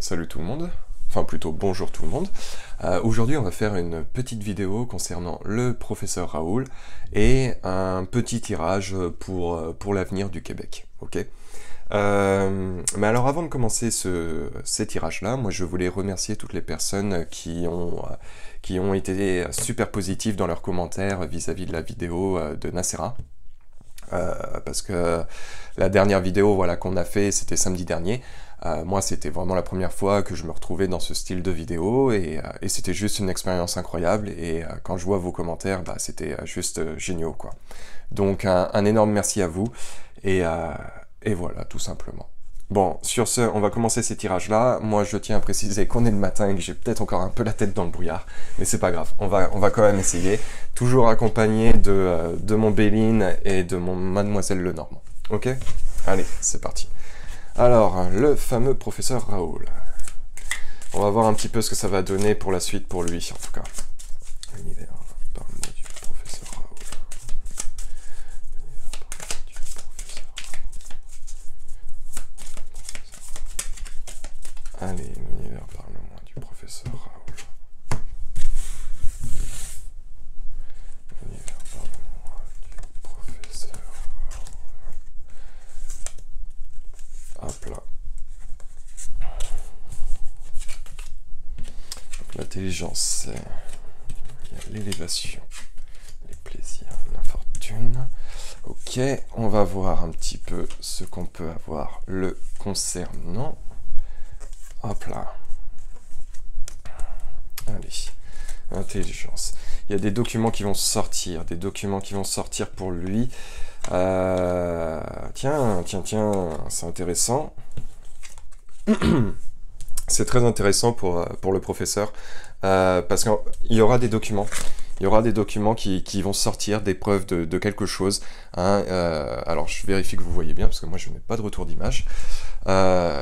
Salut tout le monde, enfin plutôt bonjour tout le monde. Aujourd'hui on va faire une petite vidéo concernant le professeur Raoul et un petit tirage pour l'avenir du Québec, ok. Mais alors avant de commencer ces tirages-là, moi je voulais remercier toutes les personnes qui ont été super positives dans leurs commentaires vis-à-vis de la vidéo de Nacera. Parce que la dernière vidéo voilà, qu'on a fait, c'était samedi dernier. Moi, c'était vraiment la première fois que je me retrouvais dans ce style de vidéo et c'était juste une expérience incroyable. Et quand je vois vos commentaires, bah, c'était juste génial, quoi. Donc, un énorme merci à vous et voilà, tout simplement. Bon, sur ce, on va commencer ces tirages-là. Moi, je tiens à préciser qu'on est le matin et que j'ai peut-être encore un peu la tête dans le brouillard, mais c'est pas grave, on va quand même essayer. Toujours accompagné de mon Béline et de mon Mademoiselle Lenormand. Ok? Allez, c'est parti. Alors, le fameux professeur Raoul. On va voir un petit peu ce que ça va donner pour la suite pour lui, en tout cas. L'univers par le mot du professeur Raoul. Allez, l'univers parle-moi du professeur Raoul. L'univers parle-moi du professeur Raoul. Hop là. L'intelligence, il y a l'élévation, les plaisirs, la fortune. Ok, on va voir un petit peu ce qu'on peut avoir le concernant. Hop là. Allez, intelligence. Il y a des documents qui vont sortir, pour lui. Tiens, c'est intéressant. C'est très intéressant pour le professeur, parce qu'il y aura des documents. Il y aura des documents qui vont sortir, des preuves de quelque chose. Hein, alors, je vérifie que vous voyez bien, parce que moi, je n'ai pas de retour d'image.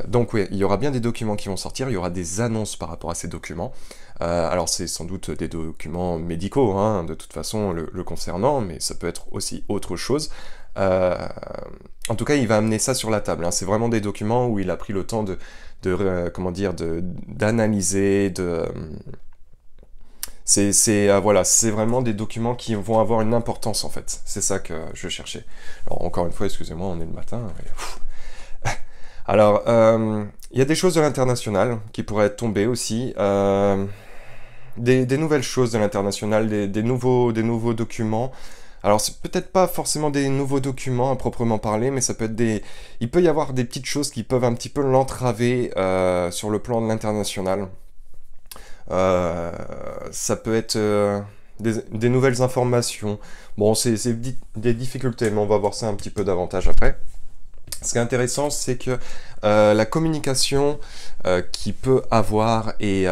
Donc, oui, il y aura bien des documents qui vont sortir. Il y aura des annonces par rapport à ces documents. Alors, c'est sans doute des documents médicaux, hein, de toute façon, le concernant, mais ça peut être aussi autre chose. En tout cas, il va amener ça sur la table. Hein. C'est vraiment des documents où il a pris le temps d'analyser, voilà, c'est vraiment des documents qui vont avoir une importance, en fait. C'est ça que je cherchais. Alors, encore une fois, excusez-moi, on est le matin. Alors, il y a des choses de l'international qui pourraient tomber aussi. Des nouvelles choses de l'international, des nouveaux documents. Alors, c'est peut-être pas forcément des nouveaux documents à proprement parler, mais ça peut être il peut y avoir des petites choses qui peuvent un petit peu l'entraver sur le plan de l'international. Ça peut être des nouvelles informations. Bon, c'est des difficultés, mais on va voir ça un petit peu davantage après. Ce qui est intéressant, c'est que la communication qu'il peut avoir et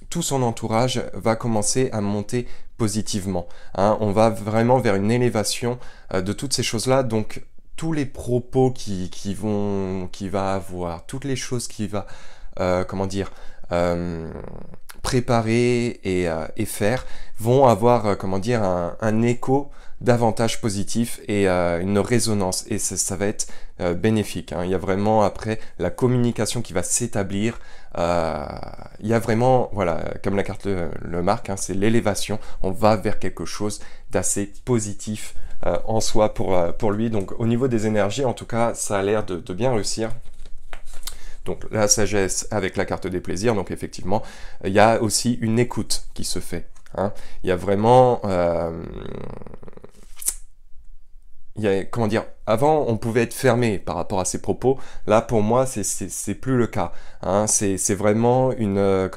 tout son entourage va commencer à monter positivement. Hein. On va vraiment vers une élévation de toutes ces choses-là. Donc, tous les propos qu'il va avoir, toutes les choses qu'il va, préparer et faire vont avoir, un écho davantage positif et une résonance. Et ça va être bénéfique. Hein. Il y a vraiment, après, la communication qui va s'établir. Il y a vraiment, voilà, comme la carte le marque, hein, c'est l'élévation. On va vers quelque chose d'assez positif en soi pour lui. Donc, au niveau des énergies, en tout cas, ça a l'air de bien réussir. Donc la sagesse avec la carte des plaisirs, donc effectivement, il y a aussi une écoute qui se fait. Hein. Il y a vraiment... avant on pouvait être fermé par rapport à ses propos, là pour moi c'est plus le cas. Hein. C'est vraiment une...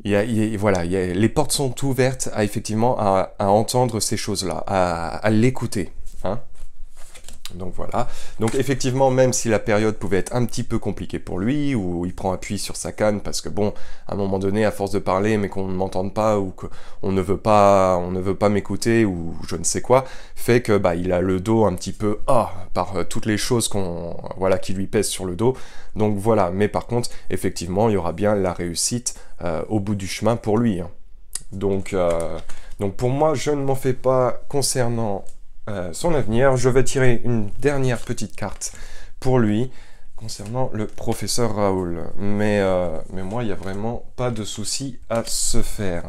les portes sont ouvertes à effectivement à entendre ces choses-là, à l'écouter. Hein. Donc voilà, donc effectivement, même si la période pouvait être un petit peu compliquée pour lui, où il prend appui sur sa canne, parce que bon, à un moment donné, à force de parler, mais qu'on ne m'entende pas, ou qu'on ne veut pas m'écouter, ou je ne sais quoi, fait que bah il a le dos un petit peu par toutes les choses qui lui pèsent sur le dos. Donc voilà, mais par contre, effectivement, il y aura bien la réussite au bout du chemin pour lui. Hein. Donc pour moi, je ne m'en fais pas concernant son avenir. Je vais tirer une dernière petite carte pour lui. concernant le professeur Raoul. Mais moi, il n'y a vraiment pas de souci à se faire.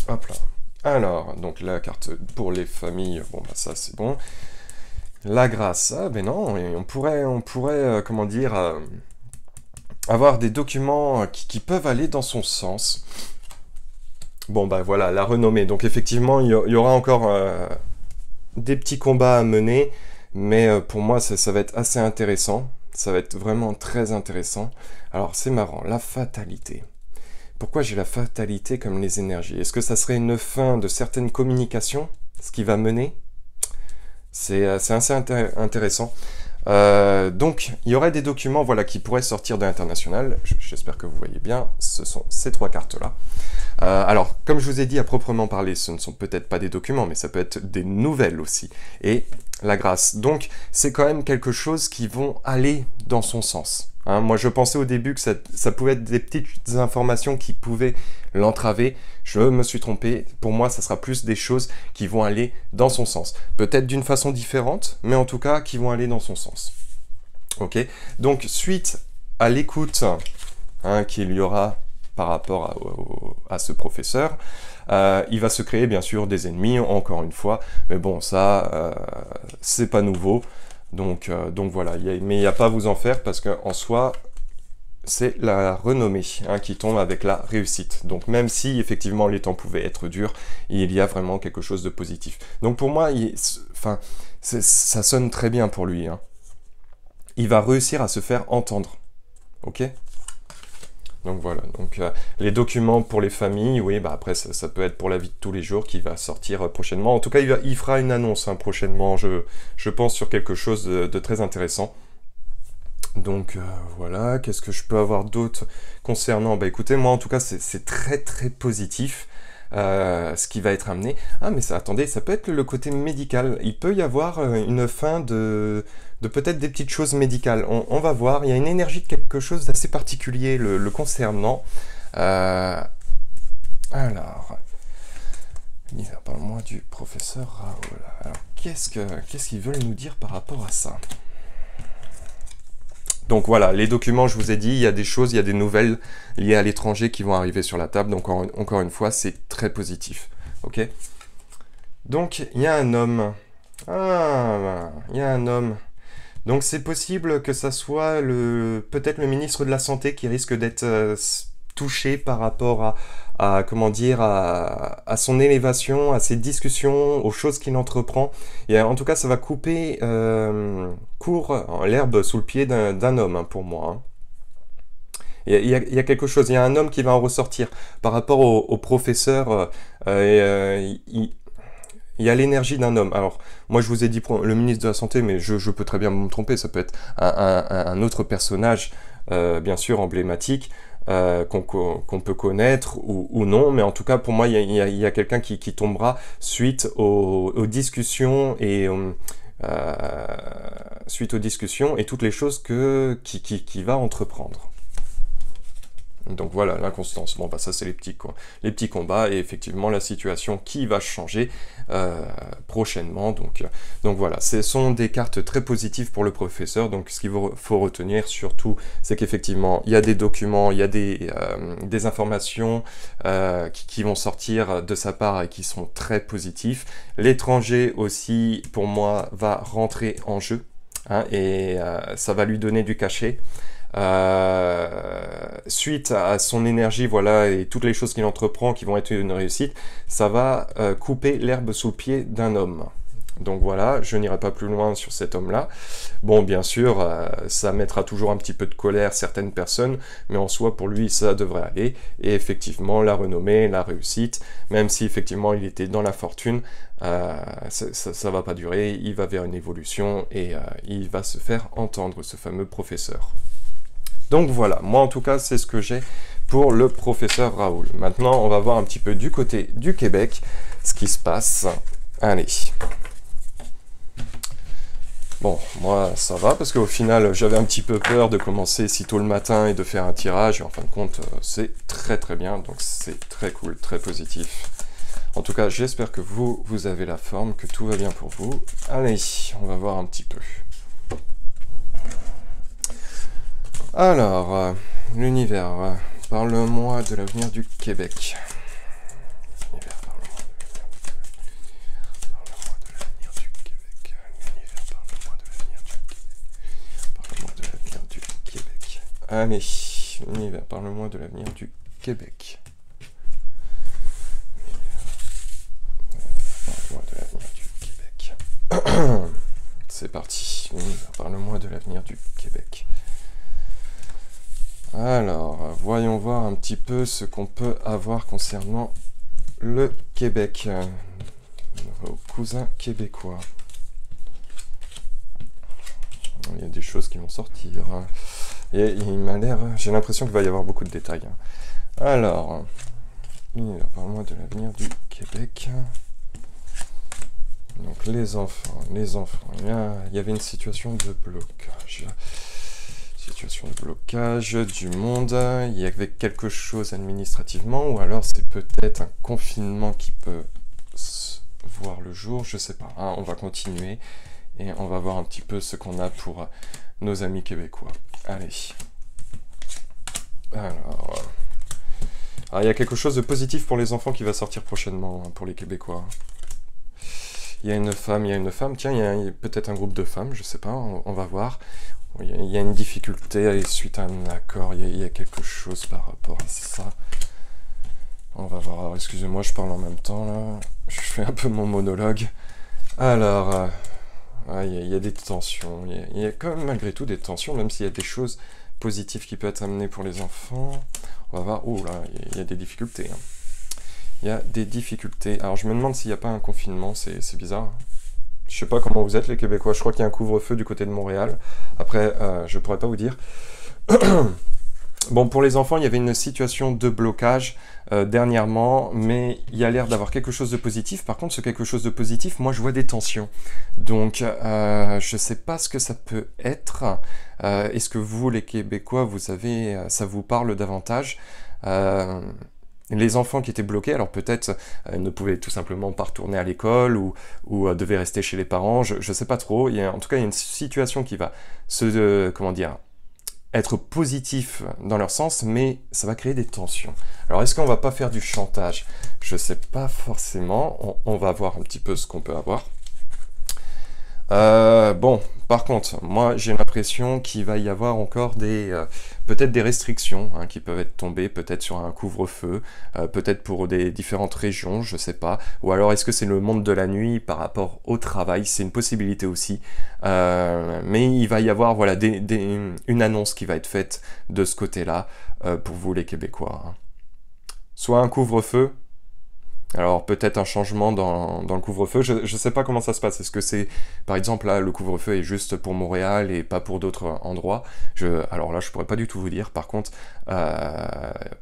Hop là. Alors, donc la carte pour les familles, bon, bah ça c'est bon. La grâce, ah ben non, et on pourrait comment dire, avoir des documents qui peuvent aller dans son sens. Bon, bah voilà, la renommée. Donc effectivement, il y aura encore des petits combats à mener, mais pour moi, ça va être assez intéressant. Ça va être vraiment très intéressant. Alors, c'est marrant, la fatalité. Pourquoi j'ai la fatalité comme les énergies? Est-ce que ça serait une fin de certaines communications, ce qui va mener? C'est assez intéressant. Donc, il y aurait des documents voilà, qui pourraient sortir de l'international. J'espère que vous voyez bien, ce sont ces trois cartes-là. Alors, comme je vous ai dit à proprement parler, ce ne sont peut-être pas des documents, mais ça peut être des nouvelles aussi. Et la grâce. Donc, c'est quand même quelque chose qui vont aller dans son sens. Hein, moi, je pensais au début que ça pouvait être des petites informations qui pouvaient l'entraver. Je me suis trompé. Pour moi, ça sera plus des choses qui vont aller dans son sens. Peut-être d'une façon différente, mais en tout cas, qui vont aller dans son sens. Ok. Donc, suite à l'écoute qu'il y aura par rapport à ce professeur, il va se créer bien sûr des ennemis, encore une fois, mais bon, ça, c'est pas nouveau, donc voilà, mais il n'y a pas à vous en faire, parce qu'en soi, c'est la renommée qui tombe avec la réussite. Donc même si effectivement les temps pouvaient être durs, il y a vraiment quelque chose de positif. Donc pour moi, ça sonne très bien pour lui. Il va réussir à se faire entendre, ok ? Donc voilà, donc les documents pour les familles, oui, bah après ça peut être pour la vie de tous les jours qui va sortir prochainement. En tout cas, il fera une annonce prochainement, je pense, sur quelque chose de très intéressant. Donc voilà, qu'est-ce que je peux avoir d'autre concernant? Bah écoutez, moi en tout cas, c'est très très positif. Ce qui va être amené. Ah mais attendez, ça peut être le côté médical. Il peut y avoir une fin de peut-être des petites choses médicales. On va voir, il y a une énergie de quelque chose d'assez particulier le concernant. Alors, parle-moi du professeur Raoul. Alors, qu'est-ce qu'ils veulent nous dire par rapport à ça? Donc voilà, les documents, je vous ai dit, il y a des choses, il y a des nouvelles liées à l'étranger qui vont arriver sur la table. Donc encore une fois, c'est très positif. Ok? Donc, il y a un homme. Ah, il y a un homme. Donc c'est possible que ça soit peut-être le ministre de la Santé qui risque d'être touché par rapport comment dire, à son élévation, à ses discussions, aux choses qu'il entreprend. Et en tout cas, ça va couper court l'herbe sous le pied d'un homme, pour moi. Il y a quelque chose, il y a un homme qui va en ressortir. Par rapport au professeur, il y a l'énergie d'un homme. Alors, moi, je vous ai dit le ministre de la Santé, mais je peux très bien me tromper. Ça peut être un autre personnage, bien sûr, emblématique, qu'on peut connaître ou non. Mais en tout cas, pour moi, il y a quelqu'un qui tombera suite aux discussions et toutes les choses qui va entreprendre. Donc voilà, l'inconstance. Bon, bah ça, c'est les petits combats, et effectivement, la situation qui va changer prochainement. Donc voilà, ce sont des cartes très positives pour le professeur. Donc ce qu'il faut retenir surtout, c'est qu'effectivement, il y a des documents, il y a des informations qui vont sortir de sa part et qui sont très positifs. L'étranger aussi, pour moi, va rentrer en jeu, et ça va lui donner du cachet. Suite à son énergie, voilà, et toutes les choses qu'il entreprend qui vont être une réussite, ça va couper l'herbe sous le pied d'un homme. Donc voilà, je n'irai pas plus loin sur cet homme-là. Bon, bien sûr, ça mettra toujours un petit peu de colère certaines personnes, mais en soi, pour lui, ça devrait aller. Et effectivement, la renommée, la réussite, même si effectivement il était dans la fortune, ça va pas durer, il va vers une évolution et il va se faire entendre, ce fameux professeur. Donc voilà, moi en tout cas, c'est ce que j'ai pour le professeur Raoul. Maintenant, on va voir un petit peu du côté du Québec ce qui se passe. Allez. Bon, moi ça va, parce qu'au final, j'avais un petit peu peur de commencer si tôt le matin et de faire un tirage, et en fin de compte, c'est très très bien, donc c'est très cool, très positif. En tout cas, j'espère que vous avez la forme, que tout va bien pour vous. Allez, on va voir un petit peu. Alors, l'univers, parle-moi de l'avenir du Québec. L'univers, parle-moi de l'avenir du Québec. L'univers, parle-moi de l'avenir du Québec. Parle-moi de l'avenir du Québec. Allez, l'univers, parle-moi de l'avenir du Québec. Parle-moi de l'avenir du Québec. C'est parti. L'univers, parle-moi de l'avenir du Québec. Alors, voyons voir un petit peu ce qu'on peut avoir concernant le Québec. Nos cousins québécois. Il y a des choses qui vont sortir. Et il m'a l'air... J'ai l'impression qu'il va y avoir beaucoup de détails. Alors, parle-moi de l'avenir du Québec. Donc, les enfants. Il y avait une situation de blocage. Situation de blocage du monde, il y avait quelque chose administrativement, ou alors c'est peut-être un confinement qui peut voir le jour, je sais pas. On va continuer et on va voir un petit peu ce qu'on a pour nos amis québécois. Allez. Alors, il y a quelque chose de positif pour les enfants qui va sortir prochainement pour les Québécois. Il y a une femme, tiens, il y a peut-être un groupe de femmes, je sais pas, on va voir. Il y a une difficulté suite à un accord, il y a quelque chose par rapport à ça. On va voir, alors excusez-moi, je parle en même temps là, je fais un peu mon monologue. Alors, il y a des tensions, il y a quand même malgré tout des tensions, même s'il y a des choses positives qui peuvent être amenées pour les enfants. On va voir, oh là, il y a des difficultés. Il y a des difficultés. Alors je me demande s'il n'y a pas un confinement, c'est bizarre. Je sais pas comment vous êtes les Québécois, je crois qu'il y a un couvre-feu du côté de Montréal. Après, je pourrais pas vous dire. Bon, pour les enfants, il y avait une situation de blocage dernièrement, mais il y a l'air d'avoir quelque chose de positif. Par contre, ce quelque chose de positif, moi je vois des tensions. Donc, je sais pas ce que ça peut être. Est-ce que vous, les Québécois, ça vous parle davantage les enfants qui étaient bloqués, alors peut-être ne pouvaient tout simplement pas retourner à l'école ou devaient rester chez les parents, je sais pas trop. En tout cas, il y a une situation qui va être positif dans leur sens, mais ça va créer des tensions. Alors, est-ce qu'on va pas faire du chantage? Je sais pas forcément. On va voir un petit peu ce qu'on peut avoir. Bon, par contre, moi j'ai l'impression qu'il va y avoir encore peut-être des restrictions qui peuvent être tombées, peut-être sur un couvre-feu, peut-être pour des différentes régions, je sais pas. Ou alors est-ce que c'est le monde de la nuit par rapport au travail? C'est une possibilité aussi. Mais il va y avoir voilà, une annonce qui va être faite de ce côté-là pour vous les Québécois. Soit un couvre-feu. Alors peut-être un changement dans le couvre-feu, je ne sais pas comment ça se passe. Est-ce que c'est, par exemple, là, le couvre-feu est juste pour Montréal et pas pour d'autres endroits? Alors là, je pourrais pas du tout vous dire. Par contre,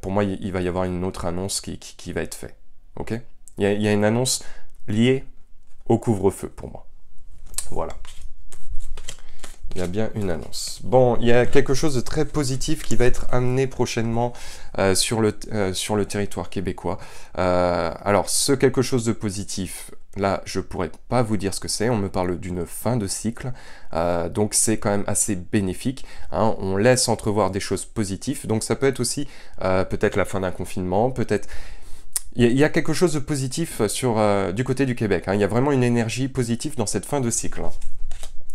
pour moi, il va y avoir une autre annonce qui va être faite. Ok? Il y a une annonce liée au couvre-feu pour moi. Voilà. Il y a bien une annonce. Bon, il y a quelque chose de très positif qui va être amené prochainement sur le territoire québécois. Alors, ce quelque chose de positif, là, je pourrais pas vous dire ce que c'est. On me parle d'une fin de cycle. Donc, c'est quand même assez bénéfique. On laisse entrevoir des choses positives. Donc, ça peut être aussi peut-être la fin d'un confinement, peut-être... Il y a quelque chose de positif du côté du Québec. Il y a vraiment une énergie positive dans cette fin de cycle.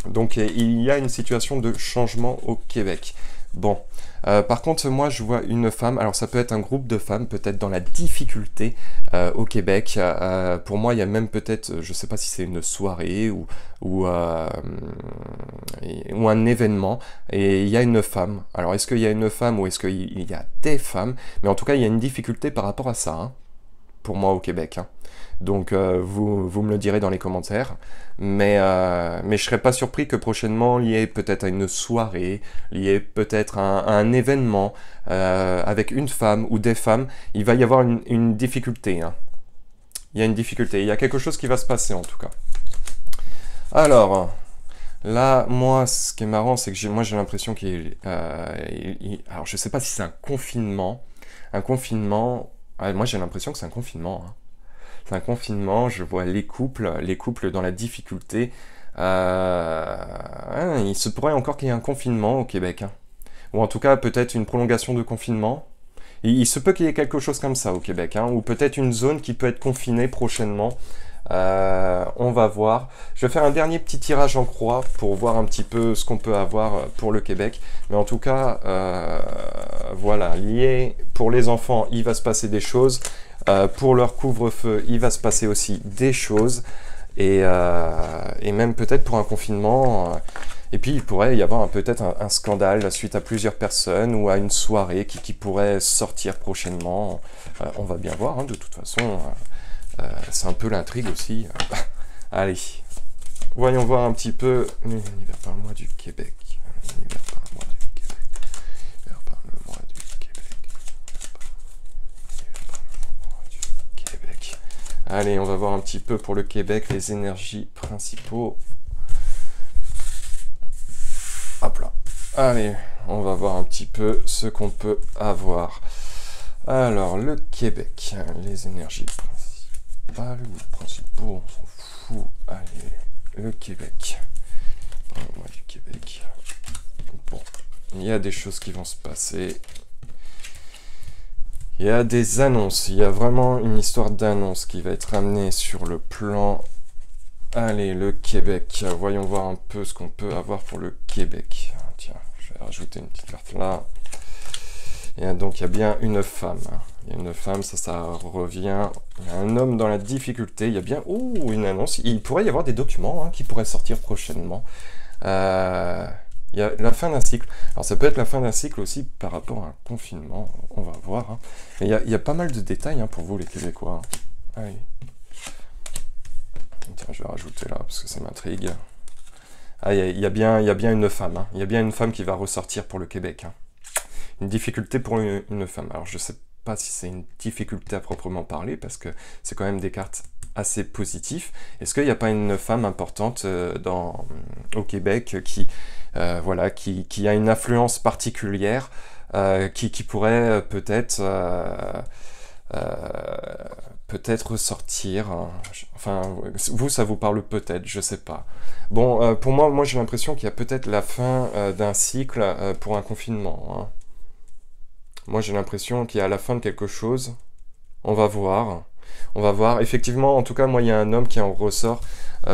Donc il y a une situation de changement au Québec. Bon, par contre moi je vois une femme, alors ça peut être un groupe de femmes, peut-être dans la difficulté au Québec. Pour moi il y a même peut-être, je ne sais pas si c'est une soirée ou un événement, et il y a une femme. Alors est-ce qu'il y a une femme ou est-ce qu'il y a des femmes? Mais en tout cas il y a une difficulté par rapport à ça, pour moi au Québec. Donc vous me le direz dans les commentaires, mais je serais pas surpris que prochainement lié peut-être à une soirée, lié peut-être à un événement avec une femme ou des femmes, il va y avoir une difficulté. Il y a une difficulté, il y a quelque chose qui va se passer en tout cas. Alors, là, moi, ce qui est marrant, c'est que moi j'ai l'impression alors je sais pas si c'est un confinement. Moi j'ai l'impression que c'est un confinement. C'est un confinement, je vois les couples dans la difficulté. Il se pourrait encore qu'il y ait un confinement au Québec. ou en tout cas peut-être une prolongation de confinement. Il se peut qu'il y ait quelque chose comme ça au Québec, hein, ou peut-être une zone qui peut être confinée prochainement. On va voir. Je vais faire un dernier petit tirage en croix pour voir un petit peu ce qu'on peut avoir pour le Québec. Mais en tout cas, voilà, lié pour les enfants, il va se passer des choses. Pour leur couvre-feu, il va se passer aussi des choses. Et même peut-être pour un confinement. Et puis il pourrait y avoir peut-être un scandale suite à plusieurs personnes ou à une soirée qui pourrait sortir prochainement. On va bien voir, hein, de toute façon. C'est un peu l'intrigue aussi. Allez, voyons voir un petit peu l'univers par mois du Québec. L'univers par mois du Québec. L'univers par le mois du Québec. L'univers par le mois du Québec. Allez, on va voir un petit peu pour le Québec les énergies principaux. Hop là. Allez, on va voir un petit peu ce qu'on peut avoir. Alors, le Québec, les énergies principaux, on s'en fout. Allez, le Québec. Moi du Québec. Bon, il y a des choses qui vont se passer. Il y a des annonces. Il y a vraiment une histoire d'annonce qui va être amenée sur le plan. Allez, le Québec. Voyons voir un peu ce qu'on peut avoir pour le Québec. Tiens, je vais rajouter une petite carte là. Et donc, il y a bien une femme. Il y a une femme, ça revient. Il y a un homme dans la difficulté. Il y a bien une annonce. Il pourrait y avoir des documents, hein, qui pourraient sortir prochainement. Il y a la fin d'un cycle. Alors, ça peut être la fin d'un cycle aussi par rapport à un confinement. On va voir. Hein. Mais il y a pas mal de détails, hein, pour vous, les Québécois. Allez. Tiens, je vais rajouter là, parce que ça m'intrigue. Ah, il y a bien une femme. Hein. Il y a bien une femme qui va ressortir pour le Québec. Hein. Une difficulté pour une femme. Alors, je ne sais pas si c'est une difficulté à proprement parler, parce que c'est quand même des cartes assez positives. Est-ce qu'il n'y a pas une femme importante au Québec qui a une influence particulière, qui pourrait peut-être ressortir, enfin, vous, ça vous parle peut-être, je sais pas. Bon, pour moi j'ai l'impression qu'il y a peut-être la fin d'un cycle pour un confinement. Hein. Moi, j'ai l'impression qu'il y a la fin de quelque chose. On va voir. On va voir. Effectivement, en tout cas, moi, il y a un homme qui en ressort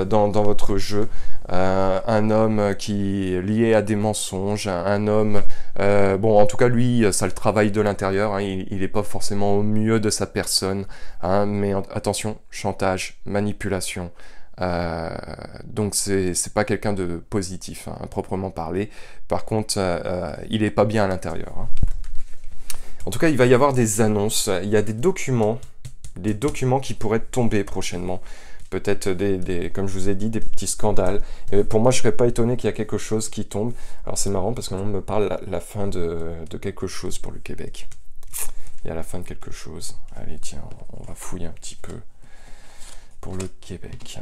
dans votre jeu. Un homme qui est lié à des mensonges. Un homme... bon, en tout cas, lui, ça le travaille de l'intérieur. Hein, il n'est pas forcément au mieux de sa personne. Hein, mais attention, chantage, manipulation. Donc, c'est pas quelqu'un de positif, hein, à proprement parler. Par contre, il n'est pas bien à l'intérieur. Hein. En tout cas, il va y avoir des annonces, il y a des documents qui pourraient tomber prochainement. Peut-être comme je vous ai dit, des petits scandales. Et pour moi, je ne serais pas étonné qu'il y a quelque chose qui tombe. Alors c'est marrant parce qu'on me parle la fin de quelque chose pour le Québec. Il y a la fin de quelque chose. Allez, tiens, on va fouiller un petit peu pour le Québec.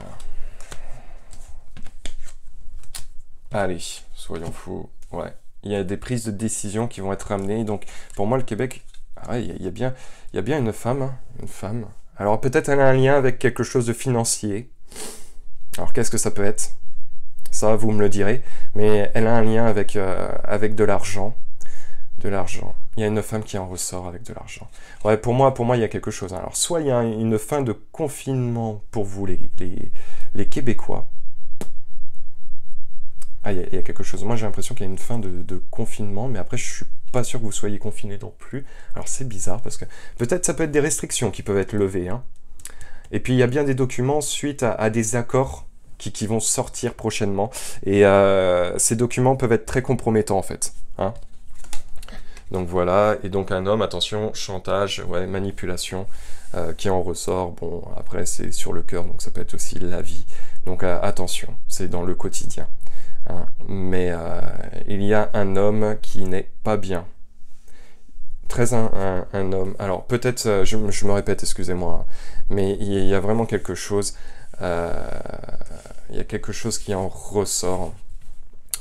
Allez, soyons fous. Ouais. Il y a des prises de décision qui vont être amenées. Donc, pour moi, le Québec, il y a bien une femme. Hein, une femme. Alors, peut-être elle a un lien avec quelque chose de financier. Alors, qu'est-ce que ça peut être? Ça, vous me le direz. Mais elle a un lien avec de l'argent. De l'argent. Il y a une femme qui en ressort avec de l'argent. Ouais, pour moi, il y a quelque chose. Alors, soit il y a une fin de confinement pour vous, les Québécois. Ah, il y a quelque chose. Moi, j'ai l'impression qu'il y a une fin de confinement, mais après, je suis pas sûr que vous soyez confinés non plus. Alors, c'est bizarre, parce que peut-être ça peut être des restrictions qui peuvent être levées. Hein. Et puis, il y a bien des documents suite à des accords qui vont sortir prochainement. Et ces documents peuvent être très compromettants, en fait. Hein. Donc, voilà. Et donc, un homme, attention, chantage, ouais, manipulation, qui en ressort. Bon, après, c'est sur le cœur, donc ça peut être aussi la vie. Donc, attention, c'est dans le quotidien. Hein, mais il y a un homme qui n'est pas bien. Un homme. Alors peut-être, je me répète, excusez-moi, mais il y a vraiment quelque chose. Il y a quelque chose qui en ressort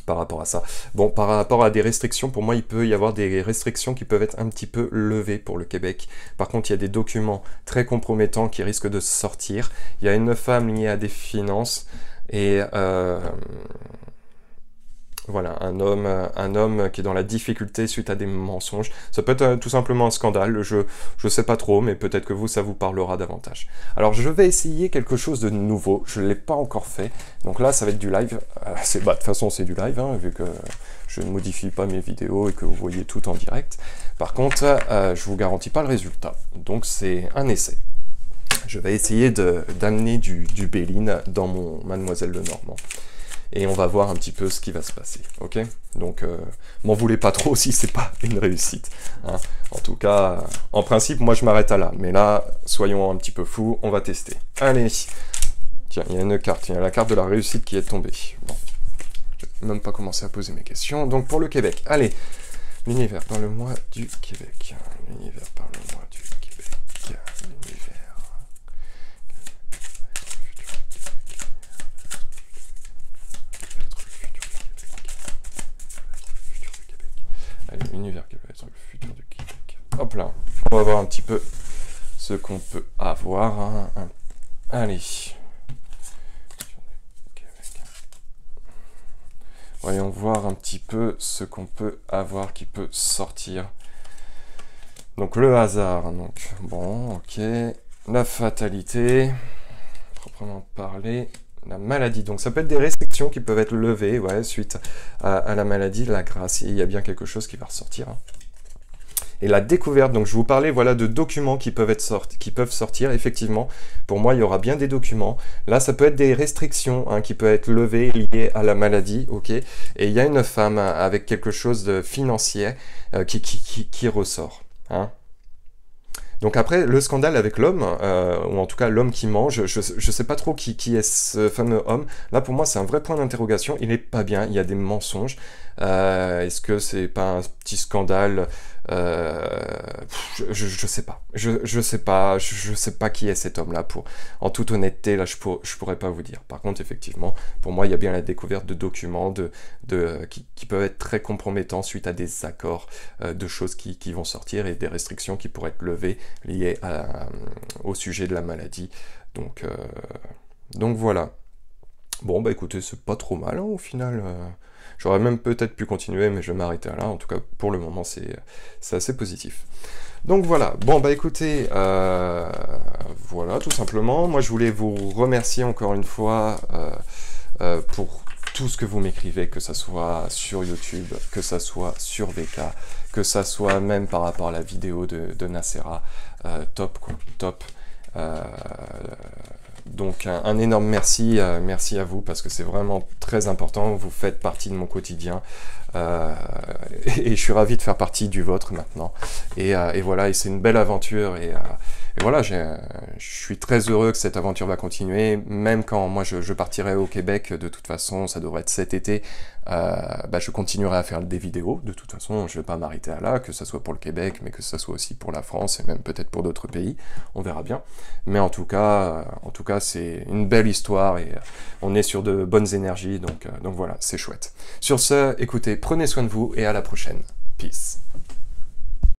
par rapport à ça. Bon, par rapport à des restrictions, pour moi, il peut y avoir des restrictions qui peuvent être un petit peu levées pour le Québec. Par contre, il y a des documents très compromettants qui risquent de sortir. Il y a une femme liée à des finances et Voilà, un homme qui est dans la difficulté suite à des mensonges. Ça peut être tout simplement un scandale, je sais pas trop, mais peut-être que vous, ça vous parlera davantage. Alors, je vais essayer quelque chose de nouveau, je ne l'ai pas encore fait, donc là, ça va être du live. De toute façon, c'est du live, hein, vu que je ne modifie pas mes vidéos et que vous voyez tout en direct. Par contre, je vous garantis pas le résultat, donc c'est un essai. Je vais essayer d'amener du Béline dans mon Mademoiselle Lenormand. Et on va voir un petit peu ce qui va se passer, ok? Donc, m'en voulez pas trop si c'est pas une réussite, hein. En tout cas, en principe, moi je m'arrête à là, mais là, soyons un petit peu fous, on va tester. Allez, tiens, il y a une carte, il y a la carte de la réussite qui est tombée. Bon, je vais même pas commencer à poser mes questions. Donc pour le Québec, allez, l'univers, parle-moi du Québec. L'univers, parle-moi du Québec. L'univers. Allez, l'univers qui va être le futur du Québec. Hop là, on va voir un petit peu ce qu'on peut avoir. Hein. Allez. Voyons voir un petit peu ce qu'on peut avoir qui peut sortir. Donc le hasard, donc bon, ok. La fatalité, proprement parlé. La maladie, donc ça peut être des restrictions qui peuvent être levées, ouais, suite à la maladie, la grâce, il y a bien quelque chose qui va ressortir. Hein. Et la découverte, donc je vous parlais, voilà, de documents qui peuvent sortir, effectivement, pour moi, il y aura bien des documents. Là, ça peut être des restrictions, hein, qui peuvent être levées, liées à la maladie, ok. Et il y a une femme avec quelque chose de financier qui ressort, hein. Donc après, le scandale avec l'homme, ou en tout cas l'homme qui mange, je sais pas trop qui est ce fameux homme. Là, pour moi, c'est un vrai point d'interrogation. Il est pas bien, il y a des mensonges. Est-ce que c'est pas un petit scandale? Je sais pas. Je sais pas. Je sais pas qui est cet homme-là. En toute honnêteté, là, je pourrais pas vous dire. Par contre, effectivement, pour moi, il y a bien la découverte de documents qui peuvent être très compromettants suite à des accords de choses qui vont sortir et des restrictions qui pourraient être levées liées au sujet de la maladie. Donc voilà. Bon, bah écoutez, c'est pas trop mal, hein, au final. J'aurais même peut-être pu continuer, mais je vais m'arrêter là. En tout cas, pour le moment, c'est assez positif. Donc voilà, bon bah écoutez, voilà, tout simplement. Moi, je voulais vous remercier encore une fois pour tout ce que vous m'écrivez, que ça soit sur YouTube, que ça soit sur VK, que ça soit même par rapport à la vidéo de Nacera. Top, quoi, top. Donc un énorme merci, merci à vous parce que c'est vraiment très important, vous faites partie de mon quotidien et je suis ravi de faire partie du vôtre maintenant. Et voilà, et c'est une belle aventure et voilà, je suis très heureux que cette aventure va continuer, même quand moi je partirai au Québec, de toute façon, ça devrait être cet été, bah, je continuerai à faire des vidéos, de toute façon, je vais pas m'arrêter à là, que ce soit pour le Québec, mais que ce soit aussi pour la France, et même peut-être pour d'autres pays, on verra bien. Mais en tout cas c'est une belle histoire, et on est sur de bonnes énergies, donc voilà, c'est chouette. Sur ce, écoutez, prenez soin de vous, et à la prochaine. Peace.